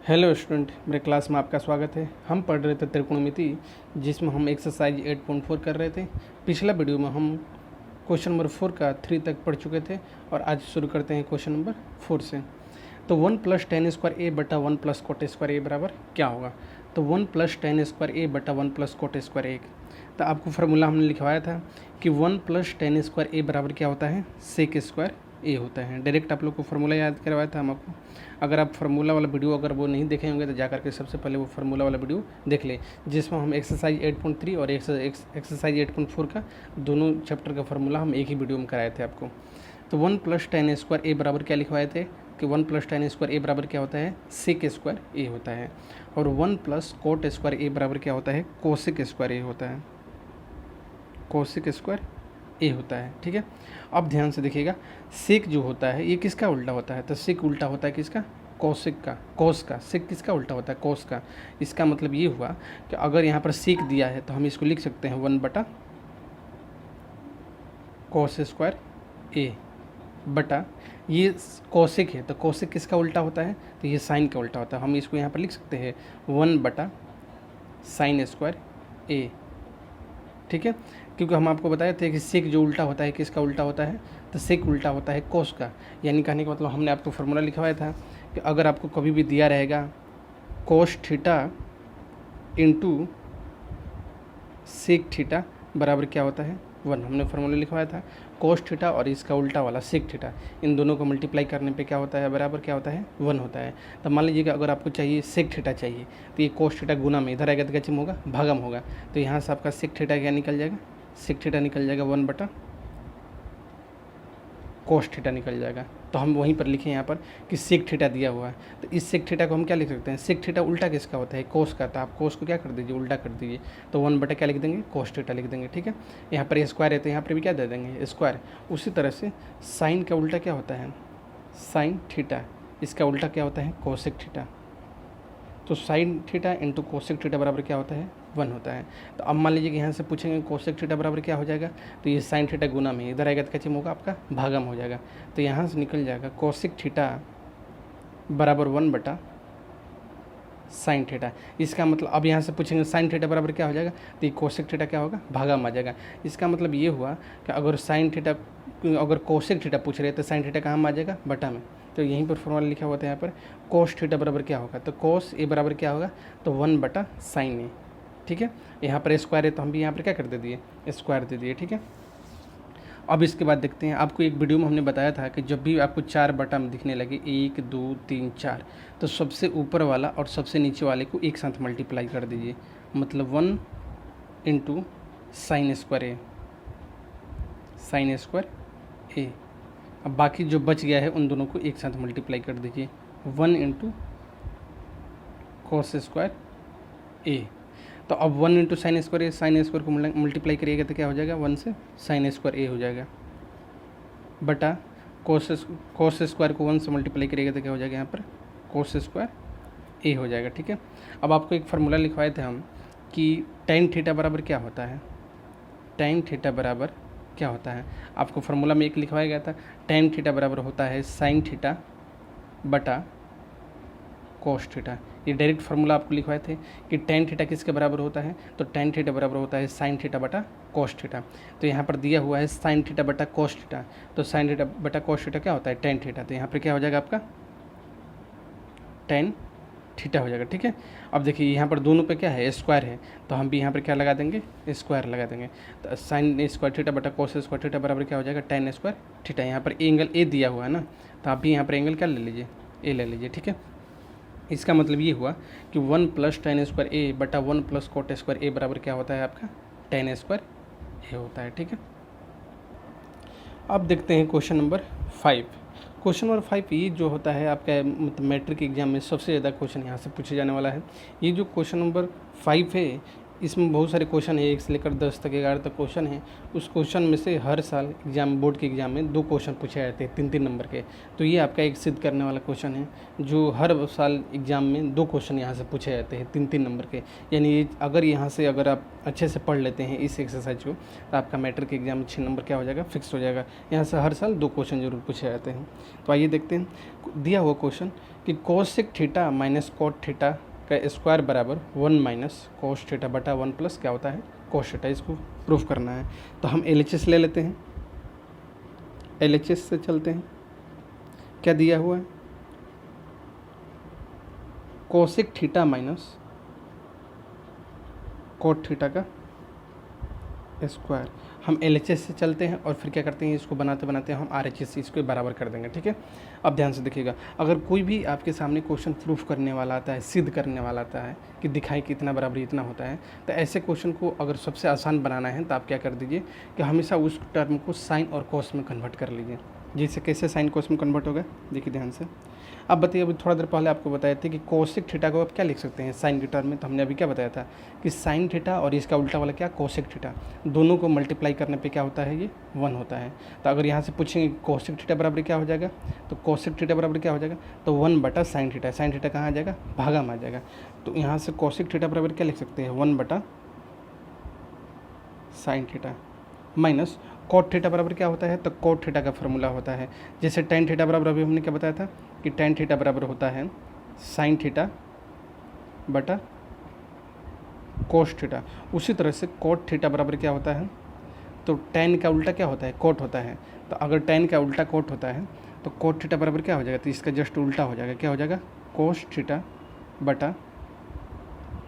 Hello student, मेरे class में आपका स्वागत है। हम पढ़ रहे थे त्रिकोणमिति, जिसमें हम एक्सरसाइज 8.4 कर रहे थे। पिछला वीडियो में हम क्वेश्चन नंबर 4 का 3 तक पढ़ चुके थे और आज शुरू करते हैं क्वेश्चन नंबर 4 से। तो 1 + tan स्क्वायर ए बटा 1 + cot स्क्वायर ए बराबर क्या होगा? तो 1 + tan स्क्वायर ए बटा 1 + cot स्क्वायर ए। तो आपको फार्मूला हमने लिखवाया था कि 1 + tan स्क्वायर ए बराबर क्या होता है? सेक स्क्वायर ए होता है। डायरेक्ट आप लोग को फार्मूला याद करवाया था हम आपको। अगर आप फार्मूला वाला वीडियो अगर वो नहीं देखे होंगे तो जा करके सबसे पहले वो फार्मूला वाला वीडियो देख ले, जिसमें हम एक्सरसाइज 8.3 और एक्सरसाइज 8.4 का दोनों चैप्टर का फार्मूला हम एक ही वीडियो में कराए थे आपको। तो 1 + tan स्क्वायर ए बराबर क्या लिखवाए थे कि 1 + tan स्क्वायर ए बराबर क्या होता है? सेक स्क्वायर ए होता है। और 1 + cot स्क्वायर ए बराबर क्या होता है? कोसेक स्क्वायर ए होता है। कोसेक स्क्वायर ए होता है। ठीक है, अब ध्यान से देखिएगा, सेक जो होता है ये किसका उल्टा होता है? तो सेक उल्टा होता है किसका? कोसेक का। कोस का। सेक किसका उल्टा होता है? कोस का। इसका मतलब ये हुआ कि अगर यहाँ पर सेक दिया है तो हम इसको लिख सकते हैं 1 बटा कोस स्क्वायर ए बटा, ये कोसेक है तो कोसेक किसका उल्टा होता है? तो ये साइन का उल्टा होता है। हम इसको यहाँ पर लिख सकते हैं 1 बटा साइन स्क्वायर ए। ठीक है, क्योंकि हम आपको बताए थे कि सेक जो उल्टा होता है किसका उल्टा होता है? तो सेक उल्टा होता है कोस का। यानी कहने का मतलब हमने आपको फार्मूला लिखवाया था कि अगर आपको कभी भी दिया रहेगा cos theta into sec theta बराबर क्या होता है? 1। हमने फार्मूला लिखवाया था कोस थीटा और इसका उल्टा वाला सेक थीटा, इन दोनों को मल्टीप्लाई करने पे क्या होता है? बराबर क्या होता है? 1 होता है। तो मान लीजिएगा अगर आपको चाहिए सेक थीटा चाहिए तो ये कोस थीटा गुना में इधर आएगा तो क्या चिन्ह होगा? भागम होगा। तो यहाँ से आपका सेक थीटा क्या निकल जाएगा? सेक थीटा निकल जाएगा 1 बटा कोस थीटा निकल जाएगा। तो हम वहीं पर लिखें यहाँ पर कि सेक थीटा दिया हुआ है, तो इस सेक थीटा को हम क्या लिख सकते हैं? सेक थीटा उल्टा किसका होता है? कोस का। तो आप कोस को क्या कर दीजिए? उल्टा कर दीजिए। तो 1 बटा क्या लिख देंगे? कोस थीटा लिख देंगे। ठीक है, यहाँ पर स्क्वायर है तो यहाँ पर भी क्या दे देंगे? स्क्वायर। उसी तरह से साइन का उल्टा क्या होता है? Sine theta. इसका उल्टा क्या होता है? Cosec theta. तो sine theta into cosec theta बराबर क्या होता है? 1 होता है। तो अब मान लीजिए कि यहाँ से पूछेंगे कोसेक थीटा बराबर क्या हो जाएगा? तो ये साइन थीटा गुना में इधर आएगा तो क्या चिन्ह होगा? आपका भागम हो जाएगा। तो यहाँ से निकल जाएगा कोसेक थीटा बराबर 1 बटा साइन थीटा। इसका मतलब अब यहाँ से पूछेंगे साइन थीटा बराबर क्या हो जाएगा? तो ये कोसेक थीटा क्या होगा? भागम आ जाएगा। इसका मतलब ये हुआ कि अगर साइन थीटा, अगर कोसेक थीटा पूछ रहे हैं तो साइन थीटा कहाँ में आ जाएगा? बटा में। तो यहीं पर फॉर्मूला लिखा हुआ था यहाँ पर कोस थीटा बराबर क्या होगा? तो कोस ए बराबर क्या होगा? तो 1 बटा साइन ए। ठीक है, यहाँ पर स्क्वायर है तो हम भी यहाँ पर क्या कर दे दिए? स्क्वायर दे दिए। ठीक है, अब इसके बाद देखते हैं, आपको एक वीडियो में हमने बताया था कि जब भी आपको 4 बटा में दिखने लगे 1 2 3 4, तो सबसे ऊपर वाला और सबसे नीचे वाले को एक साथ मल्टीप्लाई कर दीजिए। मतलब 1 इंटू साइन स्क्वायर ए, साइन स्क्वायर ए। अब बाकी जो बच गया है उन दोनों को एक साथ मल्टीप्लाई कर दीजिए। 1 इंटू कोस स्क्वायर ए। तो अब 1 इंटू साइन स्क्वायर ए, साइन स्क्वायर को मल्टीप्लाई करिएगा तो क्या हो जाएगा? 1 से साइन स्क्वायर ए हो जाएगा बटा कोस स्क्वायर को 1 से मल्टीप्लाई करिएगा तो क्या हो जाएगा? यहाँ पर कोस स्क्वायर ए हो जाएगा। ठीक है, अब आपको एक फार्मूला लिखवाए थे हम कि tan थीटा बराबर क्या होता है? tan थीटा बराबर क्या होता है? आपको फार्मूला में एक लिखवाया गया था, tan थीटा बराबर होता है साइन थीटा बटा कोस थीटा। ये डायरेक्ट फार्मूला आपको लिखवाए थे कि tan थीटा किसके बराबर होता है? तो tan थीटा बराबर होता है साइन थीटा बटा कोस थीटा। तो यहाँ पर दिया हुआ है साइन थीटा बटा कोस थीटा, तो साइन थीटा बटा कोस थीटा क्या होता है? tan theta. तो यहाँ पर क्या हो जाएगा? आपका tan थीटा हो जाएगा। ठीक है, अब देखिए यहाँ पर दोनों पे क्या है? स्क्वायर है, तो हम भी यहाँ पर क्या लगा देंगे? स्क्वायर लगा देंगे। तो साइन स्क्वायर थीटा बटा कोस स्क्वायर थीटा बराबर क्या हो जाएगा? tan square theta. यहाँ पर एंगल ए दिया हुआ है ना, तो आप भी यहाँ पर एंगल क्या ले लीजिए? ए ले लीजिए। ठीक है, इसका मतलब ये हुआ कि 1 + tan स्क्वायर ए बटा 1 + cot स्क्वायर ए बराबर क्या होता है? आपका tan स्क्वायर ए होता है। ठीक है, अब देखते हैं क्वेश्चन नंबर 5। क्वेश्चन नंबर 5 ये जो होता है आपका मतलब मैट्रिक एग्जाम में सबसे ज़्यादा क्वेश्चन यहाँ से पूछे जाने वाला है। ये जो क्वेश्चन नंबर 5 है इसमें बहुत सारे क्वेश्चन है, 1 से लेकर 10 तक 11 तक क्वेश्चन है। उस क्वेश्चन में से हर साल एग्जाम, बोर्ड के एग्जाम में 2 क्वेश्चन पूछे जाते हैं 3-3 नंबर के। तो ये आपका एक सिद्ध करने वाला क्वेश्चन है, जो हर साल एग्जाम में 2 क्वेश्चन यहाँ से पूछे जाते हैं 3-3 नंबर के। यानी ये अगर यहाँ से अगर आप अच्छे से पढ़ लेते हैं इस एक्सरसाइज को तो आपका मैट्रिक एग्जाम में 6 नंबर क्या हो जाएगा? फिक्स हो जाएगा। यहाँ से हर साल 2 क्वेश्चन जरूर पूछे जाते हैं। तो आइए देखते हैं दिया हुआ क्वेश्चन कि cosec theta minus cot theta का स्क्वायर बराबर 1 माइनस कोस थीटा बटा 1 प्लस क्या होता है कोस थीटा। इसको प्रूफ करना है तो हम LHS ले लेते हैं, LHS से चलते हैं। क्या दिया हुआ है, cosec theta minus cot theta का स्क्वायर। हम LHS से चलते हैं और फिर क्या करते हैं, इसको बनाते बनाते हम RHS से इसको बराबर कर देंगे। ठीक है, अब ध्यान से देखिएगा, अगर कोई भी आपके सामने क्वेश्चन प्रूफ करने वाला आता है, सिद्ध करने वाला आता है कि दिखाई कि इतना बराबर इतना होता है, तो ऐसे क्वेश्चन को अगर सबसे आसान बनाना है तो आप क्या कर दीजिए कि हमेशा उस टर्म को साइन और कोस में कन्वर्ट कर लीजिए। जिससे कैसे साइन कोस में कन्वर्ट होगा, देखिए ध्यान से। अब बताइए, अभी थोड़ा देर पहले आपको बताए थे कि कोसेक थीटा को आप क्या लिख सकते हैं साइन के टर्म में, तो हमने अभी क्या बताया था कि साइन थीटा और इसका उल्टा वाला क्या कोसेक थीटा, दोनों को मल्टीप्लाई करने पे क्या होता है, ये 1 होता है। तो अगर यहाँ से पूछेंगे कोसेक थीटा बराबर क्या हो जाएगा, तो कोसेक थीटा बराबर क्या हो जाएगा, तो 1 बटा साइन थीटा। साइन थीटा कहाँ आ जाएगा, भागा में आ जाएगा। तो यहाँ से कोसेक थीटा बराबर क्या लिख सकते हैं, 1 बटा sine theta minus cot theta बराबर क्या होता है, तो कोट थीटा का फॉर्मूला होता है। जैसे टेन थीटा बराबर अभी हमने क्या बताया था कि टेन थीटा बराबर होता है साइन थीटा बटा कोस थीटा। उसी तरह से कोट थीटा बराबर क्या होता है, तो टेन का उल्टा क्या होता है, कोट होता है। तो अगर टेन का उल्टा कोट होता है तो कोट थीटा बराबर क्या हो जाएगा, तो इसका जस्ट उल्टा हो जाएगा, क्या हो जाएगा, कोस थीटा बटा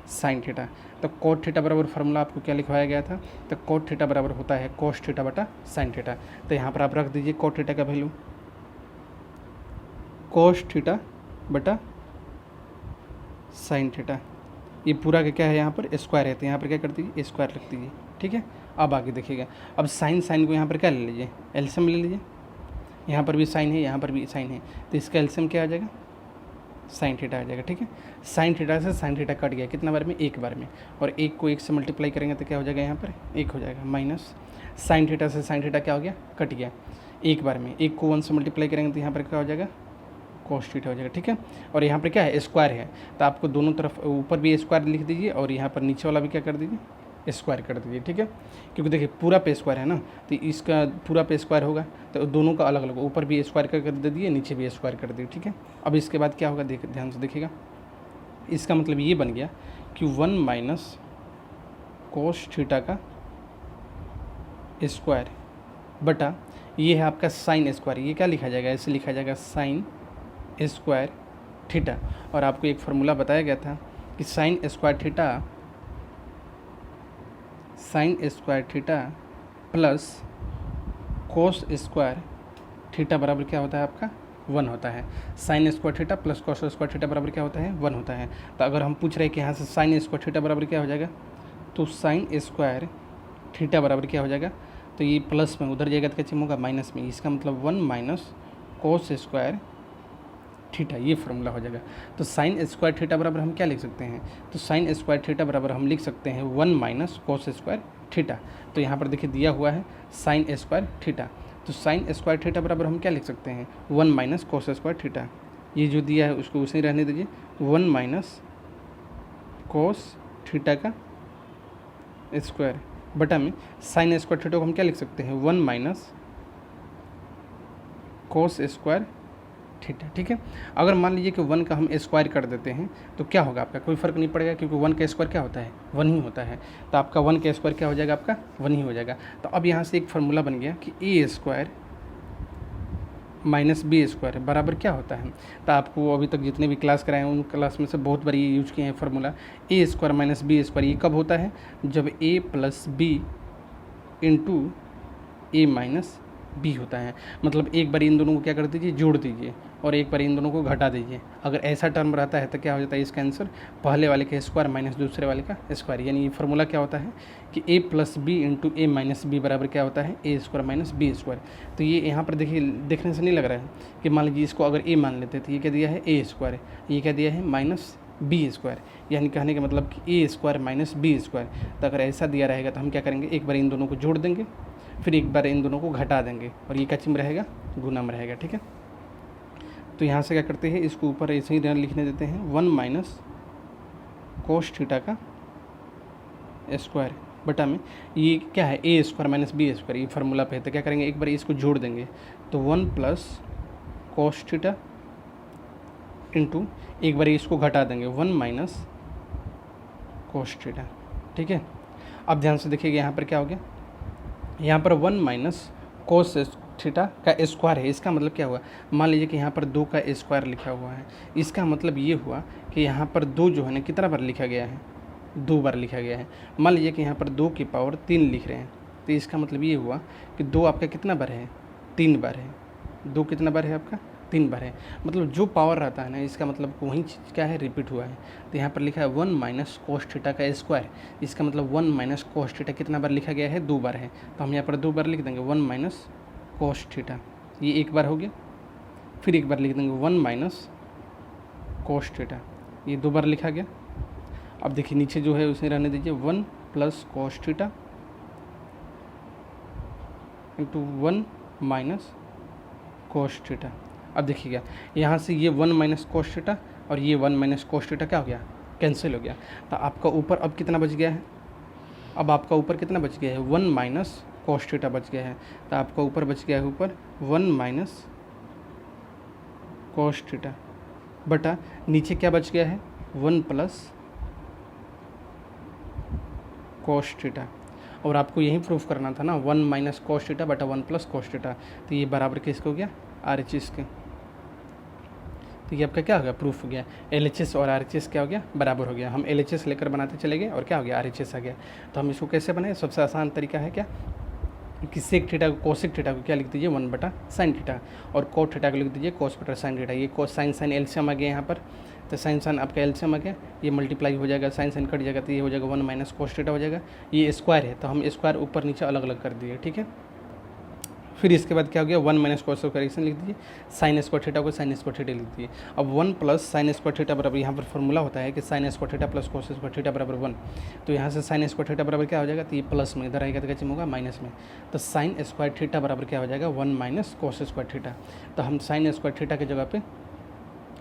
साइन थीटा। तो कोट थीटा बराबर फार्मूला आपको क्या लिखवाया गया था, तो कोट थीटा बराबर होता है कोस थीटा बटा साइन थीटा। तो यहाँ पर आप रख दीजिए कोट थीटा का वैल्यू कोस थीटा बटा साइन थीटा। ये पूरा का क्या है, यहाँ पर स्क्वायर है, तो यहाँ पर क्या कर दीजिए स्क्वायर रख दीजिए। ठीक है, अब आगे देखिएगा, अब साइन को यहाँ पर क्या ले लीजिए, एलसीएम ले लीजिए। यहाँ पर भी साइन है, यहाँ पर भी साइन है, तो इसका एलसीएम क्या आ जाएगा, साइन थीटा आ जाएगा। ठीक है, साइन थीटा से साइन थीटा कट गया कितना बार में, एक बार में, और एक को एक से मल्टीप्लाई करेंगे तो क्या हो जाएगा, यहाँ पर एक हो जाएगा, माइनस साइन थीटा से साइन थीटा क्या हो गया, कट गया एक बार में, एक को 1 से मल्टीप्लाई करेंगे तो यहाँ पर क्या हो जाएगा, कोस थीटा हो जाएगा। ठीक है, और यहाँ पर क्या है, स्क्वायर है, तो आपको दोनों तरफ ऊपर भी स्क्वायर लिख दीजिए और यहाँ पर नीचे वाला भी क्या कर दीजिए, स्क्वायर कर दीजिए। ठीक है, क्योंकि देखिए पूरा पे स्क्वायर है ना, तो इसका पूरा पे स्क्वायर होगा, तो दोनों का अलग अलग, ऊपर भी स्क्वायर कर दे दिए, नीचे भी स्क्वायर कर दिए। ठीक है, अब इसके बाद क्या होगा, ध्यान से देखिएगा, इसका मतलब ये बन गया कि 1 माइनस कोस थीटा का स्क्वायर बटा ये है आपका साइन स्क्वायर। ये क्या लिखा जाएगा, ऐसे लिखा जाएगा साइन स्क्वायर थीटा। और आपको एक फार्मूला बताया गया था कि sine square theta plus cos square theta बराबर क्या होता है, आपका 1 होता है। Sine square theta plus cos square theta बराबर क्या होता है, 1 होता है। तो अगर हम पूछ रहे हैं कि यहाँ से साइन स्क्वायर थीटा बराबर क्या हो जाएगा, तो साइन स्क्वायर थीटा बराबर क्या हो जाएगा, तो ये प्लस में उधर जाएगा तो क्या चिन्ह होगा, माइनस में। इसका मतलब 1 माइनस कोस स्क्वायर थीटा, ये फार्मूला हो जाएगा। तो साइन स्क्वायर थीटा बराबर हम क्या लिख सकते हैं, तो साइन स्क्वायर थीटा बराबर हम लिख सकते हैं 1 माइनस कोस स्क्वायर थीटा। तो यहाँ पर देखिए दिया हुआ है साइन स्क्वायर थीटा, तो साइन स्क्वायर थीटा बराबर हम क्या लिख सकते हैं, 1 माइनस कोस स्क्वायर थीटा। ये जो दिया है उसको उसे ही रहने दीजिए, 1 माइनस कोस थीटा का स्क्वायर बटा में साइन स्क्वायर थीटा को हम क्या लिख सकते हैं, 1 माइनस कोस स्क्वायर थीटा। ठीक है, अगर मान लीजिए कि 1 का हम स्क्वायर कर देते हैं तो क्या होगा, आपका कोई फ़र्क नहीं पड़ेगा, क्योंकि 1 का स्क्वायर क्या होता है, 1 ही होता है। तो आपका 1 का स्क्वायर क्या हो जाएगा, आपका 1 ही हो जाएगा। तो अब यहाँ से एक फार्मूला बन गया कि ए स्क्वायर माइनस बी स्क्वायर बराबर क्या होता है। तो आपको अभी तक जितने भी क्लास कराए हैं उन क्लास में से बहुत बार ये यूज किए हैं फार्मूला, ए स्क्वायर माइनस बी स्क्वायर। ये कब होता है, जब ए प्लस बी इंटू ए माइनस बी होता है। मतलब एक बार इन दोनों को क्या कर दीजिए, जोड़ दीजिए, और एक बार इन दोनों को घटा दीजिए। अगर ऐसा टर्म रहता है तो क्या हो जाता है, इसका आंसर पहले वाले का स्क्वायर माइनस दूसरे वाले का स्क्वायर। यानी ये फार्मूला क्या होता है कि ए प्लस बी इंटू ए माइनस बी बराबर क्या होता है, A square minus B square. तो ये यहाँ पर देखिए, देखने से नहीं लग रहा है कि मान लीजिए इसको अगर ए मान लेते तो ये क्या दिया है, ए स्क्वायर, ये क्या दिया है माइनस बी स्क्वायर। यानी कहने का मतलब कि ए स्क्वायर माइनस बी स्क्वायर। तो अगर ऐसा दिया रहेगा तो हम क्या करेंगे, एक बार इन दोनों को जोड़ देंगे, फिर एक बार इन दोनों को घटा देंगे, और ये क्या चिन्ह रहेगा, गुना में रहेगा। ठीक है, तो यहाँ से क्या करते हैं, इसको ऊपर ऐसे ही लिखने देते हैं 1 माइनस कोस थीटा का स्क्वायर बटा में ये क्या है, A square minus B square. ये फार्मूला पे है, तो क्या करेंगे, एक बार इसको जोड़ देंगे, तो 1 प्लस कोस थीटा इंटू एक बार इसको घटा देंगे 1 माइनस कोस थीटा, ठीक है। अब ध्यान से देखिएगा यहाँ पर क्या हो गया, यहाँ पर 1 माइनस कोस थीटा का स्क्वायर है। इसका मतलब क्या हुआ, मान लीजिए कि यहाँ पर 2 का स्क्वायर लिखा हुआ है, इसका मतलब ये हुआ कि यहाँ पर 2 जो है ना कितना बार लिखा गया है, 2 बार लिखा गया है। मान लीजिए कि यहाँ पर 2 की पावर 3 लिख रहे हैं, तो इसका मतलब ये हुआ कि 2 आपका कितना बार है, 3 बार है। 2 कितना बार है आपका, 3 बार है। मतलब जो पावर रहता है ना, इसका मतलब वही चीज़ क्या है, रिपीट हुआ है। तो यहाँ पर लिखा है 1 माइनस कोस थीटा का स्क्वायर, इसका मतलब 1 माइनस कोस थीटा कितना बार लिखा गया है, 2 बार है। तो हम यहाँ पर 2 बार लिख देंगे 1 माइनस कोस थीटा, ये एक बार हो गया। फिर एक बार लिख देंगे 1 माइनस कोस थीटा, ये 2 बार लिखा गया। अब देखिए नीचे जो है उसे रहने दीजिए, 1 plus cos theta into 1 minus cos theta. अब देखिएगा यहाँ से ये 1 माइनस कोस थीटा और ये 1 माइनस कोस थीटा क्या हो गया, कैंसिल हो गया। तो आपका ऊपर अब कितना बच गया है, अब आपका ऊपर कितना बच गया है, 1 माइनस कोस थीटा बच गया है। तो आपका ऊपर बच गया है ऊपर 1 माइनस कोस थीटा बटा नीचे क्या बच गया है, 1 प्लस कोस थीटा। और आपको यही प्रूफ करना था ना, 1 माइनस कोस थीटा बटा 1 प्लस कोस थीटा। तो ये बराबर किसके हो गया, RHS के। तो ये आपका क्या हो गया, प्रूफ हो गया। LHS और RHS क्या हो गया, बराबर हो गया। हम LHS लेकर बनाते चले गए और क्या हो गया, RHS आ गया। तो हम इसको कैसे बनाए, सबसे आसान तरीका है क्या कि सेक थीटा को कोसेक थीटा को क्या लिख दीजिए 1 बटा साइन थीटा, और कोट थीटा को लिख दीजिए कोस बटा साइन थीटा। ये कोस साइन साइन एलसीएम आ गया यहाँ पर, तो साइन साइन आपका एलसीएम आ गया, ये मल्टीप्लाई हो जाएगा, साइन साइन कट जाएगा, तो ये हो जाएगा 1 माइनस कोस थीटा हो जाएगा। ये स्क्वायर है तो हम स्क्वायर ऊपर नीचे अलग अलग कर दिए, ठीक है। फिर इसके बाद क्या हो गया, 1 माइनस कोस ऑफ करेक्शन लिख दीजिए, साइन स्क्वायर थीटा को साइन स्क्वायर थीटा लिख दीजिए। अब 1 प्लस साइन स्क्वायर थीटा बराबर, यहाँ पर फॉर्मूला होता है कि sine square theta plus cos square theta बराबर 1। तो यहाँ से साइन स्क्वायर थीटा बराबर क्या हो जाएगा, तो ये प्लस में, इधर आएगा तो क्या चिन्ह होगा, माइनस में। तो साइन स्क्वायर थीटा बराबर क्या हो जाएगा, 1 माइनस कोस स्क्वायर थीटा। तो हम साइन स्क्वायर थीटा की जगह पे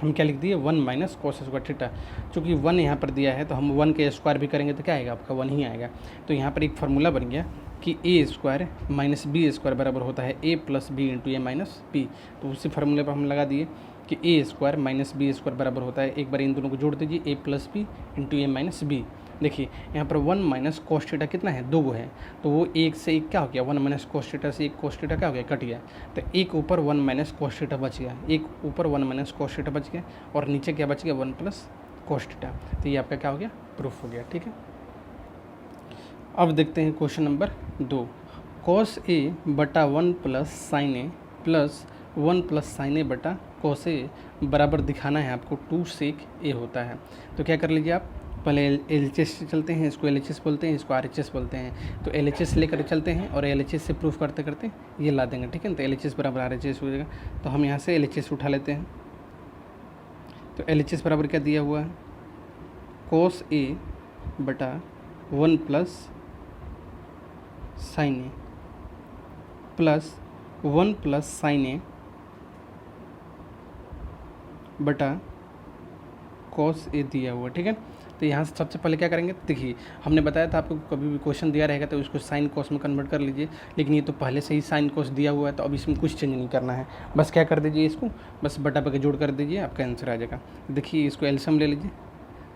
हम क्या लिख दिए, 1 माइनस कोस स्क्वायर थीटा। चूँकि 1 यहाँ पर दिया है तो हम 1 के स्क्वायर भी करेंगे तो क्या आएगा, आपका 1 ही आएगा। तो यहाँ पर एक फार्मूला बन गया कि ए स्क्वायर माइनस बी स्क्वायर बराबर होता है A plus B into A minus B. तो उसी फार्मूले पर हम लगा दिए कि ए स्क्वायर माइनस बी स्क्वायर बराबर होता है, एक बार इन दोनों को जोड़ दीजिए, ए प्लस बी इंटू ए माइनस बी। देखिए यहाँ पर 1 माइनस कोस थीटा कितना है, 2 है, तो वो एक से एक क्या हो गया, 1 माइनस कोस थीटा से एक कोस थीटा क्या हो गया, कट गया। तो एक ऊपर 1 माइनस कोस थीटा बच गया, एक ऊपर 1 माइनस कोस थीटा बच गया, और नीचे क्या बच गया, 1 प्लस कोस थीटा। तो ये आपका क्या हो गया, प्रूफ हो गया, ठीक है। अब देखते हैं क्वेश्चन नंबर 2, कोस ए बटा 1 प्लस साइन ए प्लस 1 प्लस साइन ए बटा कोस ए बराबर दिखाना है आपको 2 सेक ए होता है। तो क्या कर लीजिए आप, पहले LHS से चलते हैं, इसको LHS बोलते हैं, इसको RHS बोलते हैं। तो LHS लेकर चलते हैं और LHS से प्रूफ करते करते ये ला देंगे, ठीक है। तो LHS बराबर RHS हो जाएगा। तो हम यहाँ से LHS उठा लेते हैं। तो LHS बराबर क्या दिया हुआ है, कोस ए बटा 1 प्लस साइन ए प्लस 1 प्लस साइन ए बटा कोस ए दिया हुआ, ठीक है। तो यहाँ से सबसे पहले क्या करेंगे, देखिए हमने बताया था आपको कभी भी क्वेश्चन दिया रहेगा तो उसको साइन कोस में कन्वर्ट कर लीजिए, लेकिन ये तो पहले से ही साइन कोस दिया हुआ है तो अब इसमें कुछ चेंज नहीं करना है। बस क्या कर दीजिए, इसको बस बटा पे जोड़ कर दीजिए, आपका आंसर आ जाएगा। देखिए इसको एलसीएम ले लीजिए,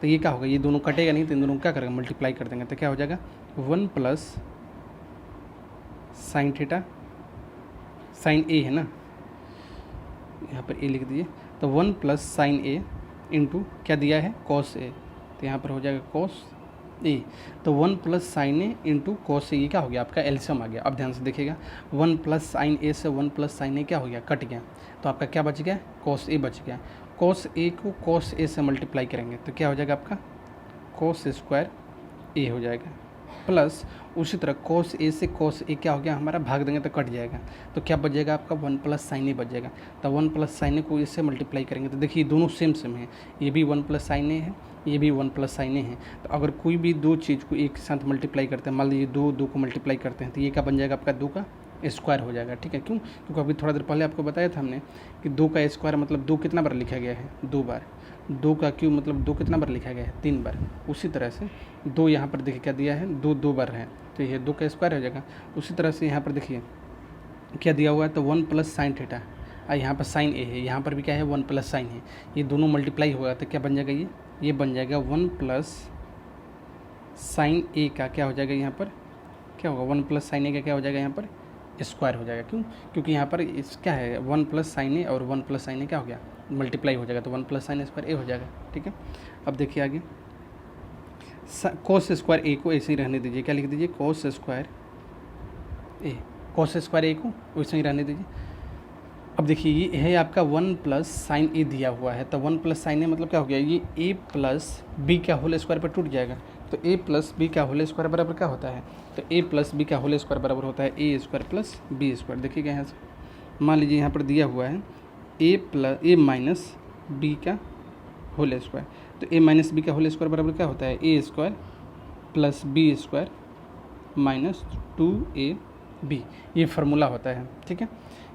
तो ये क्या होगा, ये दोनों कटेगा नहीं, तो इन दोनों को क्या करेंगे, मल्टीप्लाई कर देंगे। तो क्या हो जाएगा, 1 प्लस साइन थीटा, साइन ए है ना, यहाँ पर ए लिख दीजिए, तो 1 प्लस साइन ए इंटू क्या दिया है, कॉस ए, तो यहाँ पर हो जाएगा कॉस ए। तो 1 plus sign A into cos A, ये क्या हो गया, आपका एलसीएम आ गया। अब ध्यान से देखिएगा, 1 प्लस साइन ए से 1 प्लस साइन ए क्या हो गया, कट गया, तो आपका क्या बच गया, कॉस ए बच गया। कॉस ए को कॉस ए से मल्टीप्लाई करेंगे तो क्या हो जाएगा, आपका कॉस स्क्वायर ए हो जाएगा, प्लस उसी तरह कोस ए से कोस ए क्या हो गया हमारा, भाग देंगे तो कट जाएगा, तो क्या बच जाएगा आपका 1 प्लस साइन ए बच जाएगा। तो 1 प्लस साइन ए को इससे मल्टीप्लाई करेंगे तो देखिए दोनों सेम सेम है, ये भी 1 प्लस साइन ए है, ये भी 1 प्लस साइन ए है। तो अगर कोई भी दो चीज़ को एक साथ मल्टीप्लाई करते हैं, मान लीजिए 2 को मल्टीप्लाई करते हैं, तो ये क्या बन जाएगा, आपका 2 का स्क्वायर हो जाएगा, ठीक है। क्यों, क्योंकि अभी थोड़ा देर पहले आपको बताया था हमने कि 2 का स्क्वायर मतलब 2 कितना बार लिखा गया है, 2 बार। 2 का क्यूब मतलब 2 कितना बार लिखा गया है, 3 बार। उसी तरह से 2 यहाँ पर देखिए क्या दिया है, 2 बार है, तो ये 2 का स्क्वायर हो जाएगा। उसी तरह से यहाँ पर देखिए क्या दिया हुआ है, तो 1 प्लस साइन थीटा, और यहाँ पर साइन ए है, यहाँ पर भी क्या है 1 प्लस साइन है, ये दोनों मल्टीप्लाई होगा तो क्या बन जाएगा, ये बन जाएगा 1 प्लस साइन ए का क्या हो जाएगा, यहाँ पर क्या होगा 1 प्लस साइन ए का क्या हो जाएगा, यहाँ पर स्क्वायर हो जाएगा। क्यों? क्योंकि यहाँ पर इस क्या है 1 प्लस साइन ए और 1 प्लस साइन ए क्या हो गया, मल्टीप्लाई हो जाएगा, तो 1 प्लस साइन स्क्वायर ए हो जाएगा। ठीक है, अब देखिए आगे कोस स्क्वायर ए को ऐसे ही रहने दीजिए, क्या लिख दीजिए कोस स्क्वायर ए, कोस स्क्वायर ए को वैसे ही रहने दीजिए। अब देखिए ये है आपका 1 प्लस साइन ए दिया हुआ है, तो 1 प्लस साइन ए मतलब क्या हो गया, ये ए प्लस बी का होल स्क्वायर पर टूट जाएगा, तो ए प्लस बी का होल स्क्वायर बराबर क्या होता है, तो ए प्लस बी का होल स्क्वायर बराबर होता है A square plus B square. देखिएगा यहाँ से मान लीजिए यहाँ पर दिया हुआ है ए माइनस बी का होल स्क्वायर, तो ए माइनस बी का होल स्क्वायर बराबर क्या होता है A square plus B square minus 2ab, ये फार्मूला होता है। ठीक है,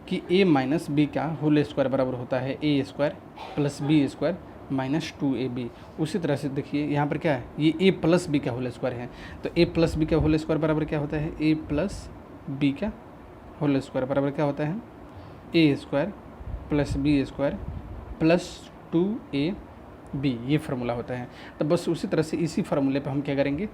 कि ए माइनस बी का होल स्क्वायर बराबर होता है A square plus B square minus 2ab। उसी तरह से देखिए यहाँ पर क्या है, ये ए प्लस बी का होल स्क्वायर है, तो ए प्लस बी का होल स्क्वायर बराबर क्या होता है ए प्लस बी का होल स्क्वायर बराबर क्या होता है A square plus B square plus 2ab, ये फार्मूला होता है। तो बस उसी तरह से इसी फार्मूले पर हम क्या करेंगे,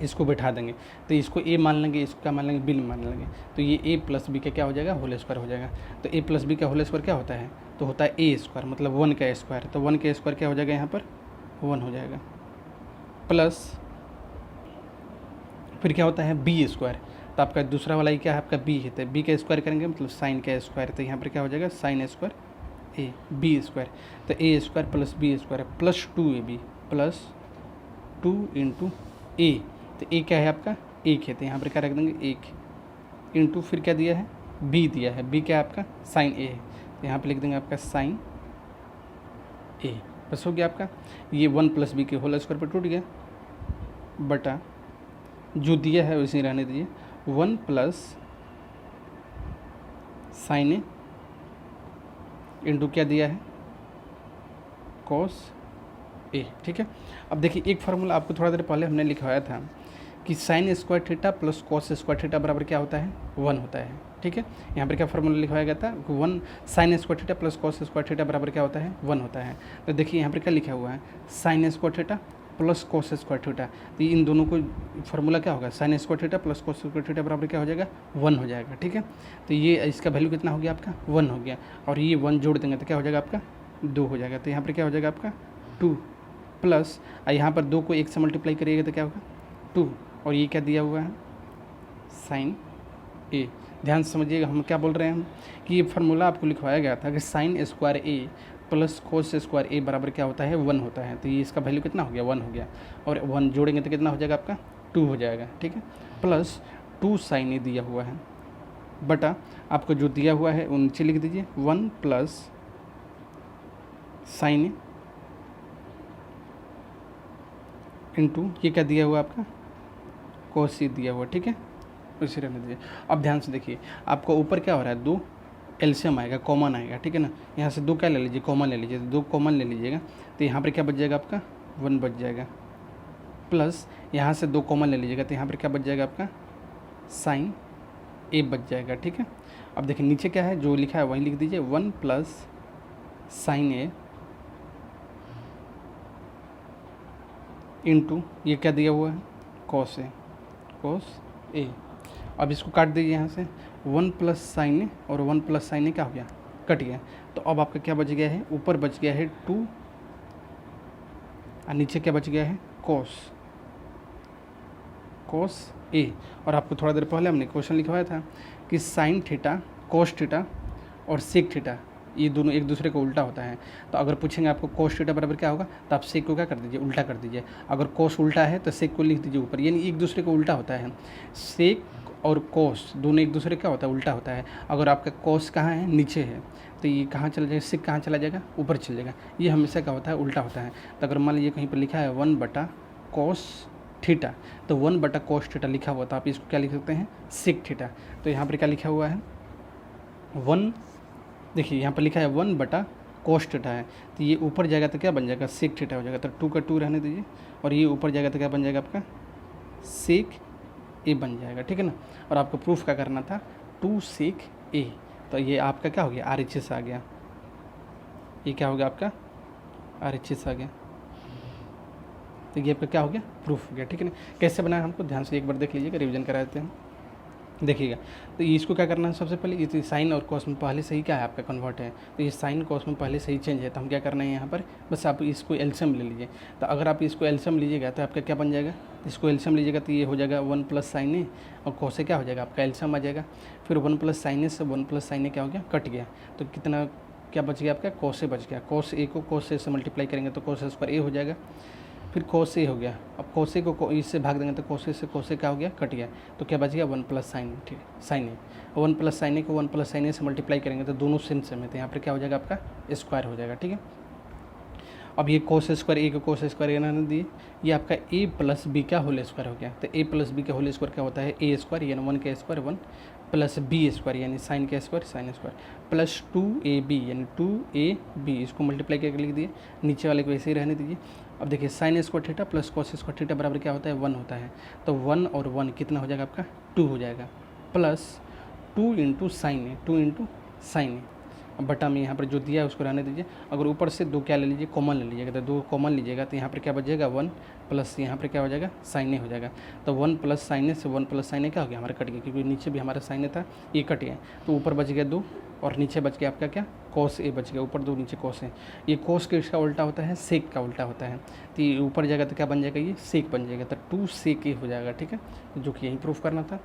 इसको बैठा देंगे, तो इसको ए मान लेंगे, इसका मान लेंगे बी मान लेंगे, तो ये ए प्लस बी का क्या हो जाएगा होल स्क्वायर हो जाएगा। तो ए प्लस बी का होल स्क्वायर क्या होता है, तो होता है ए स्क्वायर मतलब 1 का स्क्वायर, तो 1 का स्क्वायर क्या हो जाएगा यहाँ पर 1 हो जाएगा, प्लस फिर क्या होता है बी स्क्वायर, तो आपका दूसरा वाला ही क्या है आपका बी है, तो बी का स्क्वायर करेंगे मतलब साइन का स्क्वायर, तो यहाँ पर क्या हो जाएगा sine square A B square, तो A square plus B square plus 2ab plus 2 into A, तो ए क्या है आपका 1 है, तो यहाँ पर क्या रख देंगे 1 इंटू फिर क्या दिया है बी दिया है, बी क्या है आपका साइन ए है, तो यहाँ पे लिख देंगे आपका साइन ए, बस हो गया आपका। ये 1 प्लस बी के होल स्क्वायर पर टूट गया, बटा जो दिया है वैसे ही रहने दीजिए 1 प्लस साइन ए इंटू क्या दिया है कॉस ए। ठीक है, अब देखिए एक फार्मूला आपको थोड़ा देर पहले हमने लिखवाया था कि sine square theta plus cos square theta बराबर क्या होता है 1 होता है। ठीक है, यहाँ पर क्या फार्मूला लिखवाया गया था 1 sine square theta plus cos square theta बराबर क्या होता है 1 होता है। तो देखिए यहाँ पर क्या लिखा हुआ है sine square theta plus cos square theta, तो इन दोनों को फार्मूला क्या होगा sine square theta plus cos square theta बराबर क्या हो जाएगा 1 हो जाएगा। ठीक है, तो ये इसका वैल्यू कितना हो गया आपका 1 हो गया, और ये 1 जोड़ देंगे तो क्या हो जाएगा आपका 2 हो जाएगा, तो यहाँ पर क्या हो जाएगा आपका 2 प्लस यहाँ पर 2 को 1 से मल्टीप्लाई करिएगा तो क्या होगा 2, और ये क्या दिया हुआ है साइन ए। ध्यान से समझिएगा हम क्या बोल रहे हैं हम कि ये फार्मूला आपको लिखवाया गया था कि साइन स्क्वायर ए प्लस कोस स्क्वायर ए बराबर क्या होता है 1 होता है, तो ये इसका वैल्यू कितना हो गया 1 हो गया, और 1 जोड़ेंगे तो कितना हो जाएगा आपका 2 हो जाएगा। ठीक है, प्लस 2 साइन ए दिया हुआ है बटा आपको जो दिया हुआ है वो नीचे लिख दीजिए 1 प्लस साइन ए इंटू ये क्या दिया हुआ आपका कोस ए दिया हुआ। ठीक है, उसी रहने दीजिए। अब ध्यान से देखिए आपको ऊपर क्या हो रहा है 2 एलसीएम आएगा कॉमन आएगा। ठीक है ना, यहाँ से 2 क्या ले लीजिए कॉमन ले लीजिए, तो 2 कॉमन ले लीजिएगा तो यहाँ पर क्या बच जाएगा आपका 1 बच जाएगा, प्लस यहाँ से 2 कॉमन ले लीजिएगा तो यहाँ पर क्या बच जाएगा आपका साइन ए बच जाएगा। ठीक है, अब देखिए नीचे क्या है जो लिखा है वही लिख दीजिए 1 प्लस साइन ए इंटू ये क्या दिया हुआ है कॉस ए। अब इसको काट दीजिए यहाँ से 1 प्लस साइन ए और 1 प्लस साइन ए क्या हो गया कट गया, तो अब आपका क्या बच गया है ऊपर बच गया है 2 और नीचे क्या बच गया है कॉस ए। और आपको थोड़ा देर पहले हमने क्वेश्चन लिखवाया था कि साइन थीटा कोस थीटा और सेक थीटा ये दोनों एक दूसरे को उल्टा होता है, तो अगर पूछेंगे आपको कोस थीटा बराबर क्या होगा तो आप सेक को क्या कर दीजिए उल्टा कर दीजिए, अगर कोस उल्टा है तो सेक को लिख दीजिए ऊपर, यानी एक दूसरे को उल्टा होता है। सेक और कोस दोनों एक दूसरे क्या होता है उल्टा होता है, अगर आपका कोस कहाँ है नीचे है तो ये कहाँ चला जाएगा सेक कहाँ चला जाएगा ऊपर चल जाएगा, ये हमेशा क्या होता है उल्टा होता है। तो अगर मान लीजिए कहीं पर लिखा है 1 बटा कोस थीटा, तो 1 बटा कोस थीटा लिखा हुआ, तो आप इसको क्या लिख सकते हैं सेक थीटा। तो यहाँ पर क्या लिखा हुआ है 1, देखिए यहाँ पर लिखा है 1 बटा कोस थीटा है, तो ये ऊपर जाएगा तो क्या बन जाएगा सेक थीटा हो जाएगा, तो 2 का 2 रहने दीजिए, और ये ऊपर जाएगा तो क्या बन जाएगा आपका सेक ए बन जाएगा। ठीक है ना, और आपको प्रूफ क्या करना था 2 सेक ए, तो ये आपका क्या हो गया, RHS आ गया। ये क्या हो गया आपका, RHS आ गया। तो ये आपका क्या हो गया, प्रूफ हो गया। ठीक है ना। कैसे बनाया हमको ध्यान से एक बार देख लीजिएगा, रिवीजन करा देते हैं। देखिएगा, तो इसको क्या करना है सबसे पहले, ये तो साइन और कॉस में पहले से ही क्या है आपका कन्वर्ट है, तो ये साइन कॉस में पहले से ही चेंज है। तो हम क्या करना है यहाँ पर, बस आप इसको एलसीएम ले लीजिए। तो अगर आप इसको एलसीएम लीजिएगा तो आपका क्या बन जाएगा, इसको एलसीएम लीजिएगा तो ये हो जाएगा 1 प्लस साइन ए, और कॉस ए क्या हो जाएगा आपका एलसीएम आ जाएगा। फिर 1 प्लस साइन ए से 1 प्लस साइन ए क्या हो गया, कट गया। तो कितना क्या बच गया आपका, कॉस ए बच गया। कॉस ए को कॉस ए से मल्टीप्लाई करेंगे तो कॉस ए स्क्वायर ए हो जाएगा। फिर कोस ए हो गया, अब कोस ए को इससे भाग देंगे तो कोस ए से कोस ए क्या हो गया, कट गया। तो क्या बच गया, 1 प्लस साइन, ठीक है, साइन ए। 1 प्लस साइन ए को 1 प्लस साइन ए से मल्टीप्लाई करेंगे तो दोनों सेम सेम है, तो यहाँ पर क्या हो जाएगा आपका स्क्वायर हो जाएगा। ठीक है। अब ये कोस स्क्वायर ए को कोस स्क्वायर ए दिए, ये आपका ए प्लस बी का होल स्क्वायर हो गया। तो ए प्लस बी का होल स्क्वायर क्या होता है, ए स्क्वायर यानी 1 का स्क्वायर 1 प्लस बी स्क्वायर यानी साइन का square sine square plus 2ab यानी 2ab, इसको मल्टीप्लाई करके लिख दिए, नीचे वाले को ऐसे ही रहने दीजिए। अब देखिए sine square theta plus cos square theta बराबर क्या होता है, 1 होता है। तो 1 और 1 कितना हो जाएगा आपका, 2 हो जाएगा, प्लस 2 इंटू साइन ए, 2 इंटू साइन ए। अब बटा में यहाँ पर जो दिया है उसको रहने दीजिए। अगर ऊपर से 2 क्या ले लीजिए, कॉमन ले लीजिएगा, तो 2 कॉमन लीजिएगा तो यहाँ पर क्या बचेगा 1 प्लस यहाँ पर क्या हो जाएगा साइन ए हो जाएगा। तो 1 प्लस साइन ए से 1 प्लस साइन ए क्या हो गया, हमारा कट गया, क्योंकि नीचे भी हमारा साइन ए था, ये कट गया। तो ऊपर बच गया 2 और नीचे बच गया आपका क्या, कॉस ए बच गया, ऊपर 2 नीचे कॉस ए। ये कॉस के इसका उल्टा होता है, सेक का उल्टा होता है। तो ये ऊपर जाएगा तो क्या बन जाएगा, ये सेक बन जाएगा, तो 2 सेक ए हो जाएगा। ठीक है, जो कि यही प्रूफ करना था।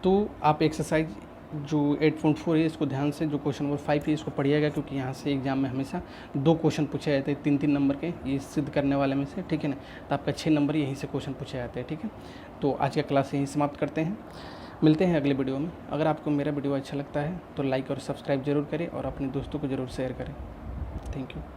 तो आप एक्सरसाइज जो 8.4 है इसको ध्यान से, जो क्वेश्चन नंबर 5 है इसको पढ़िएगा, क्योंकि यहाँ से एग्जाम में हमेशा 2 क्वेश्चन पूछे जाते हैं 3-3 नंबर के, ये सिद्ध करने वाले में से। ठीक है ना। तो आपका 6 नंबर यहीं से क्वेश्चन पूछे जाते हैं। ठीक है, तो आज का क्लास यहीं समाप्त करते हैं, मिलते हैं अगले वीडियो में। अगर आपको मेरा वीडियो अच्छा लगता है तो लाइक और सब्सक्राइब जरूर करें और अपने दोस्तों को ज़रूर शेयर करें। Thank you.